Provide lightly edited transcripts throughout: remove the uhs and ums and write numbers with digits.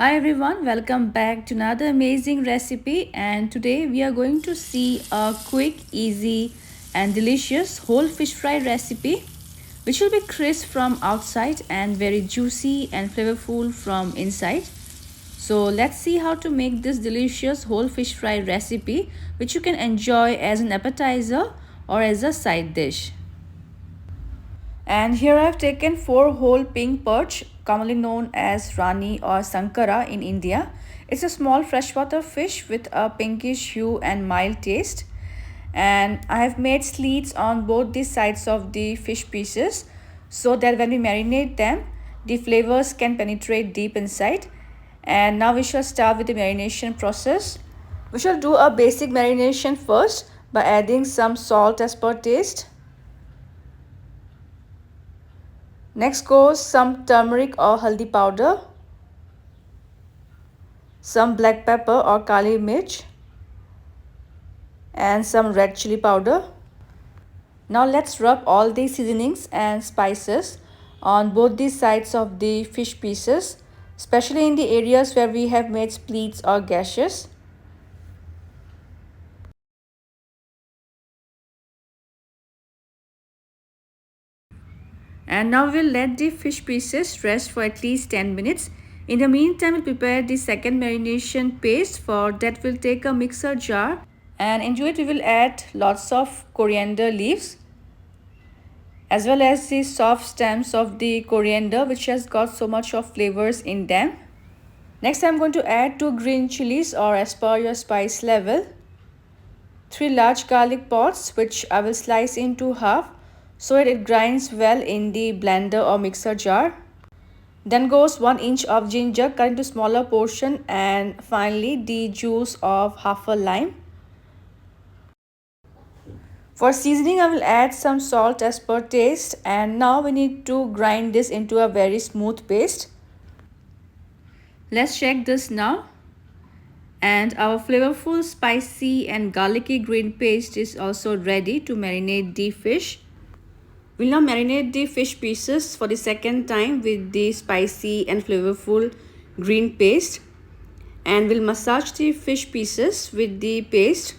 Hi everyone, welcome back to another amazing recipe, and today we are going to see a quick, easy and delicious whole fish fry recipe which will be crisp from outside and very juicy and flavorful from inside. So let's see how to make this delicious whole fish fry recipe which you can enjoy as an appetizer or as a side dish. And here I have taken 4 whole pink perch, commonly known as rani or sankara in India. It's a small freshwater fish with a pinkish hue and mild taste. And I have made slits on both the sides of the fish pieces so that when we marinate them, the flavors can penetrate deep inside. And now we shall start with the marination process. We shall do a basic marination first by adding some salt as per taste. Next goes some turmeric or haldi powder, some black pepper or kali mirch, and some red chilli powder. Now let's rub all the seasonings and spices on both the sides of the fish pieces, especially in the areas where we have made splits or gashes. And now we'll let the fish pieces rest for at least 10 minutes. In the meantime, we'll prepare the second marination paste. For that, we'll take a mixer jar and into it we will add lots of coriander leaves as well as the soft stems of the coriander which has got so much of flavors in them. Next, I'm going to add 2 green chilies or as per your spice level, 3 large garlic pods which I will slice into half so that it grinds well in the blender or mixer jar. Then goes 1 inch of ginger cut into smaller portion, and finally the juice of half a lime. For seasoning, I will add some salt as per taste, and now we need to grind this into a very smooth paste. Let's check this now. And our flavorful, spicy and garlicky green paste is also ready to marinate the fish. We'll now marinate the fish pieces for the second time with the spicy and flavorful green paste, and we'll massage the fish pieces with the paste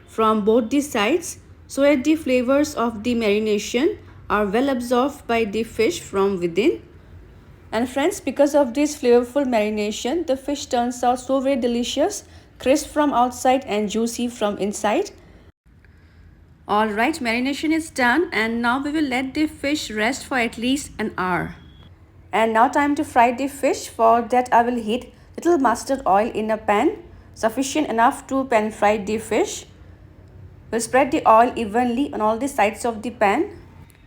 from both the sides so that the flavors of the marination are well absorbed by the fish from within. And friends, because of this flavorful marination, the fish turns out so very delicious, crisp from outside and juicy from inside. Alright, marination is done, and now we will let the fish rest for at least an hour. And now time to fry the fish. For that I will heat little mustard oil in a pan, sufficient enough to pan fry the fish. We'll spread the oil evenly on all the sides of the pan,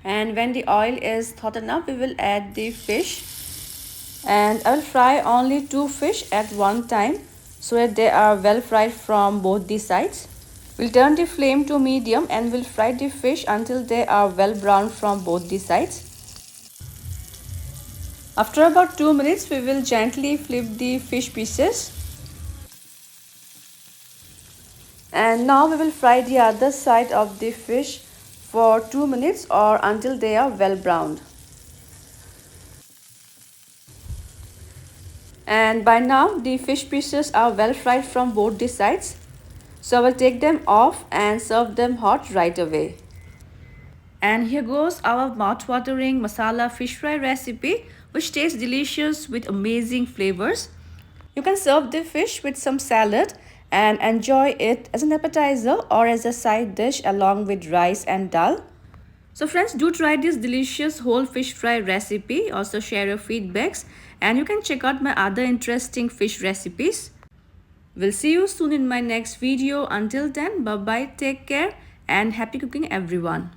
and when the oil is hot enough we will add the fish. And I will fry only 2 fish at one time so that they are well fried from both the sides. We'll turn the flame to medium and we'll fry the fish until they are well browned from both the sides. After about 2 minutes, we will gently flip the fish pieces. And now we will fry the other side of the fish for 2 minutes or until they are well browned. And by now the fish pieces are well fried from both the sides. So I will take them off and serve them hot right away. And here goes our mouth-watering masala fish fry recipe, which tastes delicious with amazing flavors. You can serve the fish with some salad and enjoy it as an appetizer or as a side dish along with rice and dal. So friends, do try this delicious whole fish fry recipe. Also share your feedbacks, and you can check out my other interesting fish recipes. We'll see you soon in my next video. Until then, bye bye, take care and happy cooking everyone.